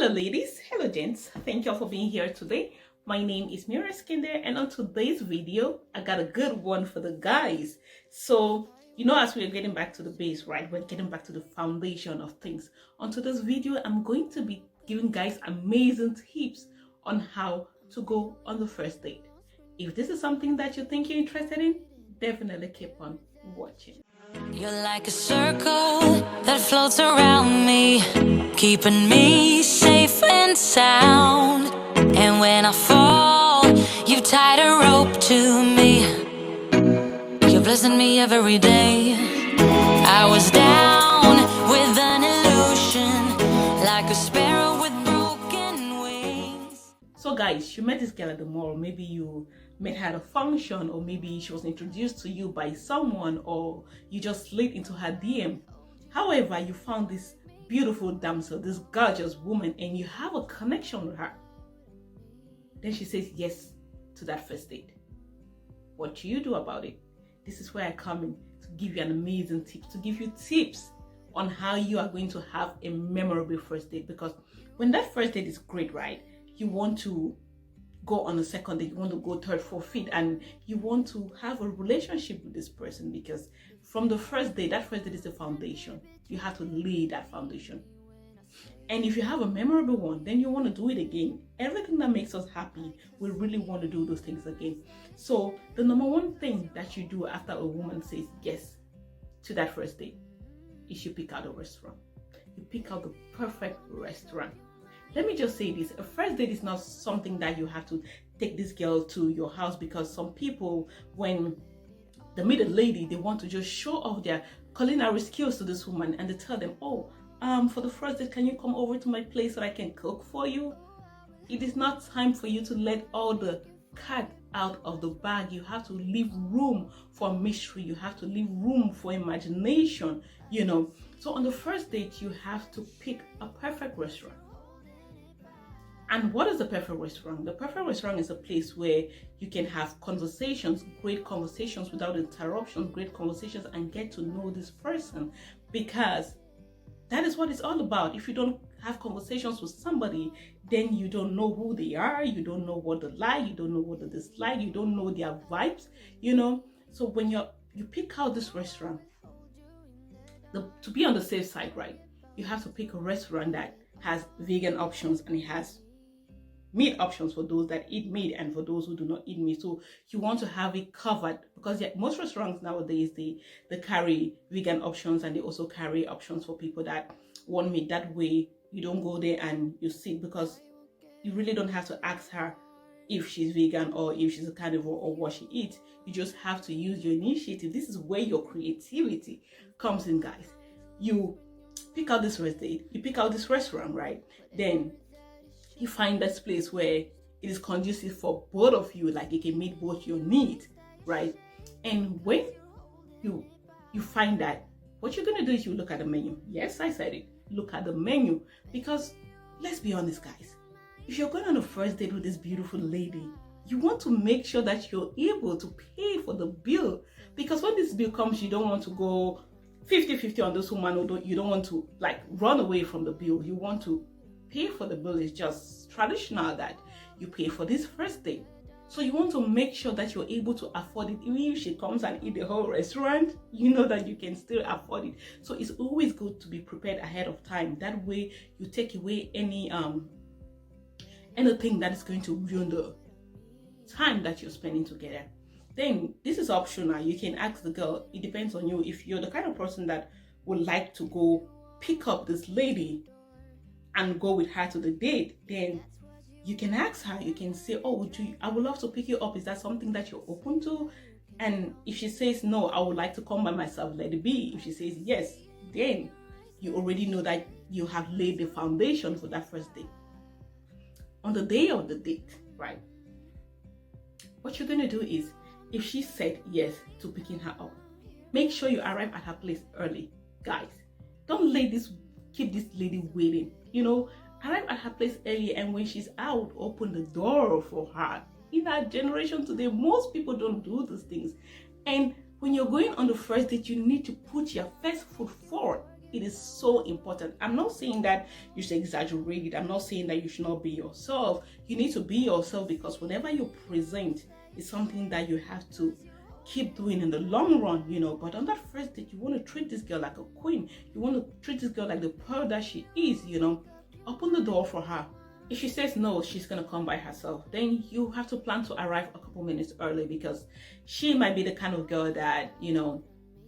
Hello ladies, hello gents, thank you all for being here today. My name is Mira Skinder, and on today's video I got a good one for the guys. So as we're getting back to the base, right, we're getting back to the foundation of things. On today's video I'm going to be giving guys amazing tips on how to go on the first date. If this is something that you think you're interested in, definitely keep on watching. You're like a circle that floats around me, keeping me safe and sound. And when I fall, you tied a rope to me. You're blessing me every day. I was down with an illusion, like a sparrow with broken wings. So guys, you met this girl at the mall. Maybe you met her at a function, or maybe she was introduced to you by someone, or you just slid into her DM. However, you found this beautiful damsel, this gorgeous woman, and you have a connection with her. Then she says yes to that first date. What do you do about it? This is where I come in to give you an amazing tip, to give you tips on how you are going to have a memorable first date. Because when that first date is great, right, you want to go on a second date, you want to go third, fourth, fifth, and you want to have a relationship with this person, because from the first date, that first date is the foundation. You have to lay that foundation. And if you have a memorable one, then you want to do it again. Everything that makes us happy, we really want to do those things again. So the number one thing that you do after a woman says yes to that first date is you pick out a restaurant. You pick out the perfect restaurant. Let me just say this, a first date is not something that you have to take this girl to your house, because some people, when they meet a lady, they want to just show off their culinary skills to this woman, and they tell them, for the first date, can you come over to my place so I can cook for you? It is not time for you to let all the cat out of the bag. You have to leave room for mystery. You have to leave room for imagination, So on the first date, you have to pick a perfect restaurant. And what is the perfect restaurant? The perfect restaurant is a place where you can have conversations, great conversations without interruptions, great conversations, and get to know this person, because that is what it's all about. If you don't have conversations with somebody, then you don't know who they are, you don't know what they like, you don't know what they dislike, you don't know their vibes, So when you pick out this restaurant, to be on the safe side, right, you have to pick a restaurant that has vegan options, and it has meat options for those that eat meat and for those who do not eat meat. So you want to have it covered, because most restaurants nowadays, they carry vegan options, and they also carry options for people that want meat. That way you don't go there and you sit, because you really don't have to ask her if she's vegan or if she's a carnivore or what she eats. You just have to use your initiative. This is where your creativity comes in, guys. You pick out this first date, you pick out this restaurant, right? Then you find that place where it is conducive for both of you, like it can meet both your needs, right? And when you find that, what you're gonna do is you look at the menu. Yes, I said it. Look at the menu, because let's be honest, guys. If you're going on a first date with this beautiful lady, you want to make sure that you're able to pay for the bill, because when this bill comes, you don't want to go 50-50 on this woman, or you don't want to run away from the bill. You want to pay for the bill. Is just traditional that you pay for this first date. So you want to make sure that you're able to afford it. Even if she comes and eat the whole restaurant, you know that you can still afford it. So it's always good to be prepared ahead of time. That way you take away anything that is going to ruin the time that you're spending together. Then this is optional. You can ask the girl. It depends on you. If you're the kind of person that would like to go pick up this lady and go with her to the date, then you can ask her. You can say, I would love to pick you up. Is that something that you're open to? And if she says no, I would like to come by myself, let it be. If she says yes, then you already know that you have laid the foundation for that first date. On the day of the date, right, what you're going to do is, if she said yes to picking her up, make sure you arrive at her place early. Guys, don't keep this lady waiting. Arrive at her place early, and when she's out, open the door for her. In our generation today, most people don't do these things. And when you're going on the first date, you need to put your first foot forward. It is so important. I'm not saying that you should exaggerate it. I'm not saying that you should not be yourself. You need to be yourself, because whenever you present, it's something that you have to keep doing in the long run, But on that first date, you want to treat this girl like a queen. You want to treat this girl like the pearl that she is, Open the door for her. If she says no, she's going to come by herself. Then you have to plan to arrive a couple minutes early, because she might be the kind of girl that,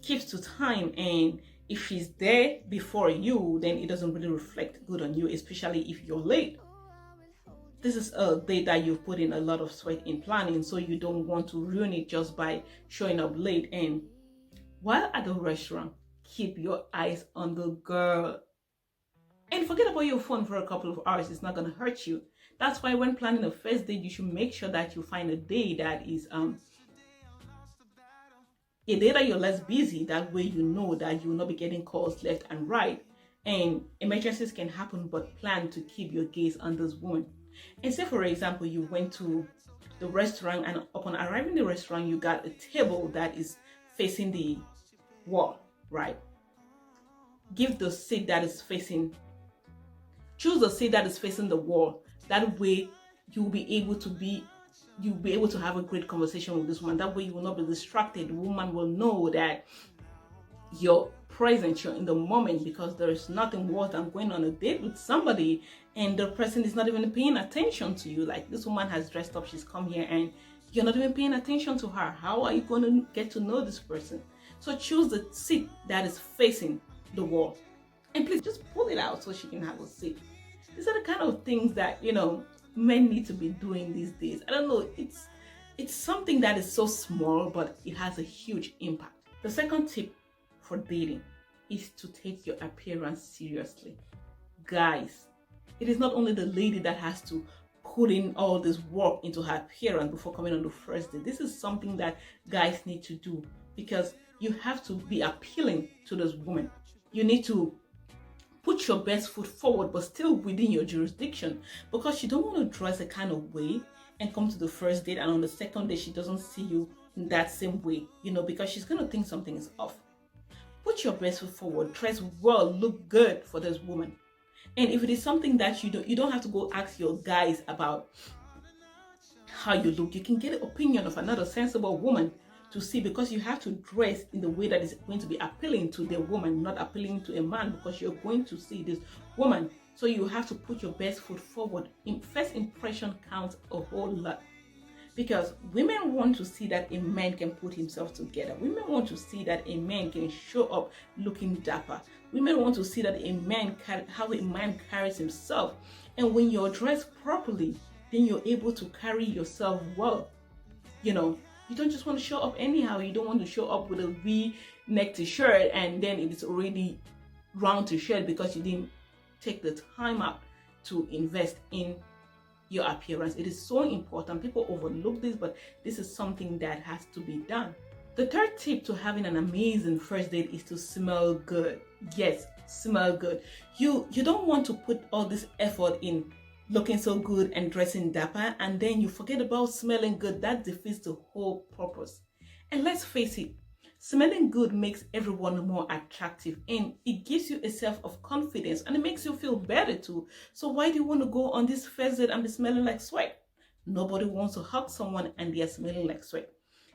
keeps to time. And if she's there before you, then it doesn't really reflect good on you, especially if you're late. This is a date that you've put in a lot of sweat in planning, so you don't want to ruin it just by showing up late. And while at the restaurant, keep your eyes on the girl. And forget about your phone for a couple of hours. It's not going to hurt you. That's why when planning a first date, you should make sure that you find a day that is a day that you're less busy. That way you know that you will not be getting calls left and right. And emergencies can happen, but plan to keep your gaze on this woman. And say, for example, you went to the restaurant, and upon arriving at the restaurant, you got a table that is facing the wall, right? Choose the seat that is facing the wall. That way you'll be able to have a great conversation with this woman. That way you will not be distracted. The woman will know that you're present, you're in the moment, because there is nothing worse than going on a date with somebody and the person is not even paying attention to you. Like, this woman has dressed up, she's come here, and you're not even paying attention to her. How are you going to get to know this person? So choose the seat that is facing the wall, and please just pull it out so she can have a seat. These are the kind of things that men need to be doing these days. I don't know, it's something that is so small, but it has a huge impact. The second tip for dating is to take your appearance seriously. Guys, it is not only the lady that has to put in all this work into her appearance before coming on the first date. This is something that guys need to do, because you have to be appealing to this woman. You need to put your best foot forward, but still within your jurisdiction, because you don't want to dress a kind of way and come to the first date, and on the second day she doesn't see you in that same way, because she's going to think something is off. Put your best foot forward, dress well, look good for this woman. And if it is something that you don't have to go ask your guys about how you look. You can get an opinion of another sensible woman to see, because you have to dress in the way that is going to be appealing to the woman, not appealing to a man, because you're going to see this woman. So you have to put your best foot forward. First impression counts a whole lot, because women want to see that a man can put himself together. Women want to see that a man can show up looking dapper. Women want to see that how a man carries himself. And when you're dressed properly, then you're able to carry yourself well. You don't just want to show up anyhow. You don't want to show up with a V-neck t-shirt and then it is already round t-shirt, because you didn't take the time out to invest in your appearance. It is so important. People overlook this, but this is something that has to be done. The third tip to having an amazing first date is to smell good. Yes, smell good. You don't want to put all this effort in looking so good and dressing dapper, and then you forget about smelling good. That defeats the whole purpose. And let's face it, smelling good makes everyone more attractive, and it gives you a sense of confidence, and it makes you feel better too. So why do you want to go on this first date and be smelling like sweat? Nobody wants to hug someone and they are smelling like sweat.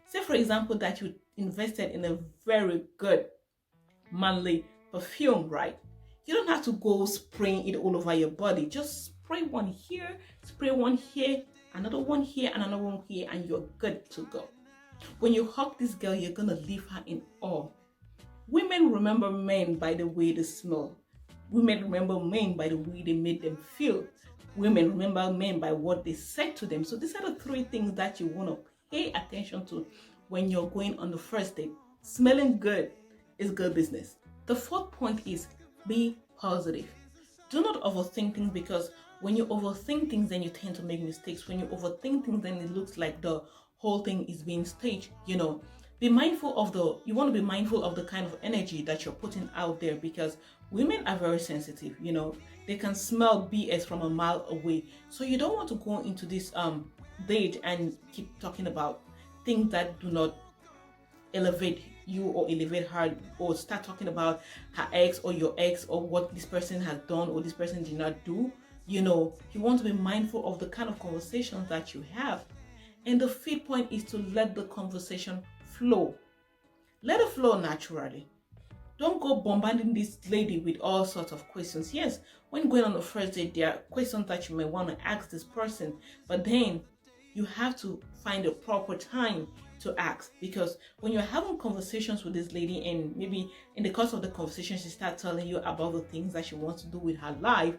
Say, for example, that you invested in a very good manly perfume, right? You don't have to go spraying it all over your body. Just spray one here, spray one here, another one here, and another one here, and you're good to go. When you hug this girl, you're gonna leave her in awe. Women remember men by the way they smell. Women remember men by the way they made them feel. Women remember men by what they said to them. So these are the three things that you want to pay attention to when you're going on the first date. Smelling good is good business. The fourth point is be positive. Do not overthink things, because when you overthink things, then you tend to make mistakes. When you overthink things, then it looks like the whole thing is being staged. Be mindful of you want to be mindful of the kind of energy that you're putting out there, because women are very sensitive. They can smell BS from a mile away. So you don't want to go into this date and keep talking about things that do not elevate you or elevate her or start talking about her ex or your ex or what this person has done or this person did not do. You want to be mindful of the kind of conversations that you have. And the fifth point is to let the conversation flow. Let it flow naturally. Don't go bombarding this lady with all sorts of questions. Yes, when going on the first date, there are questions that you may want to ask this person, but then you have to find a proper time to ask, because when you're having conversations with this lady and maybe in the course of the conversation she starts telling you about the things that she wants to do with her life,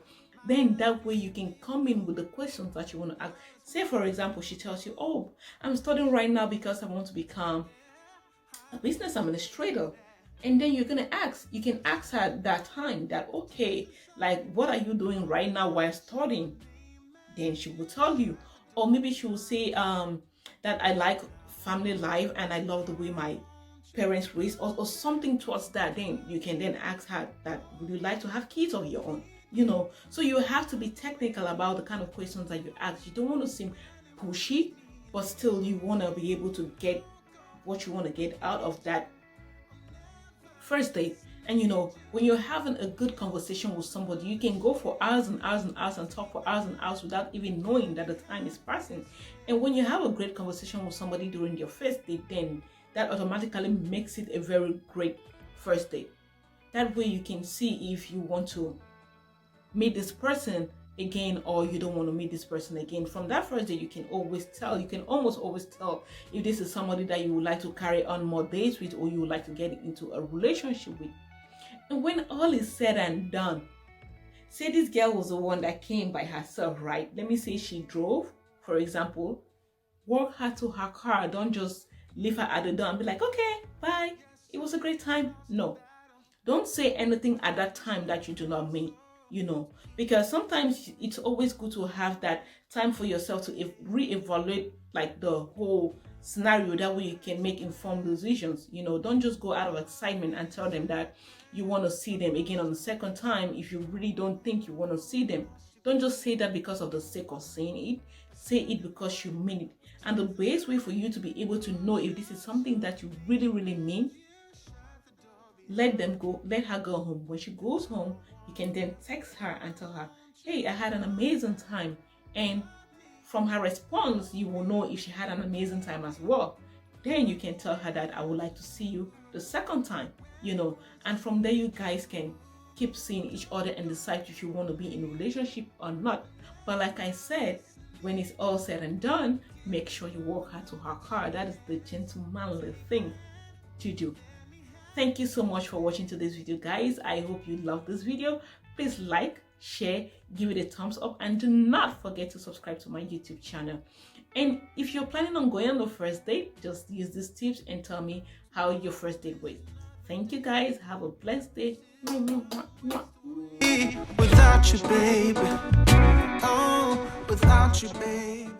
then that way you can come in with the questions that you want to ask. Say for example, she tells you, oh, I'm studying right now because I want to become a business administrator. And then you can ask her at that time that, okay, like, what are you doing right now while studying? Then she will tell you. Or maybe she will say that I like family life and I love the way my parents raised, or something towards that. Then you can then ask her that, would you like to have kids of your own? So you have to be technical about the kind of questions that you ask. You don't want to seem pushy, but still you want to be able to get what you want to get out of that first date. And when you're having a good conversation with somebody, you can go for hours and hours and hours and talk for hours and hours without even knowing that the time is passing. And when you have a great conversation with somebody during your first date, then that automatically makes it a very great first date. That way you can see if you want to meet this person again or you don't want to meet this person again. From that first day, you can almost always tell if this is somebody that you would like to carry on more dates with, or you would like to get into a relationship with. And when all is said and done, say this girl was the one that came by herself, right? Let me say she drove, for example. Walk her to her car. Don't just leave her at the door and be like, okay, bye, it was a great time. No, don't say anything at that time that you do not mean. Because sometimes it's always good to have that time for yourself to reevaluate like the whole scenario. That way you can make informed decisions. Don't just go out of excitement and tell them that you want to see them again on the second time if you really don't think you want to see them. Don't just say that because of the sake of saying it. Say it because you mean it. And the best way for you to be able to know if this is something that you really, really mean, let her go home. When she goes home, you can then text her and tell her, hey, I had an amazing time. And from her response, you will know if she had an amazing time as well. Then you can tell her that I would like to see you the second time, and from there you guys can keep seeing each other and decide if you want to be in a relationship or not. But like I said, when it's all said and done, make sure you walk her to her car. That is the gentlemanly thing to do. Thank you so much for watching today's video, guys. I hope you loved this video. Please like, share, give it a thumbs up, and do not forget to subscribe to my YouTube channel. And if you're planning on going on the first date, just use these tips and tell me how your first date went. Thank you, guys. Have a blessed day. Without you, baby. Oh, without you, baby.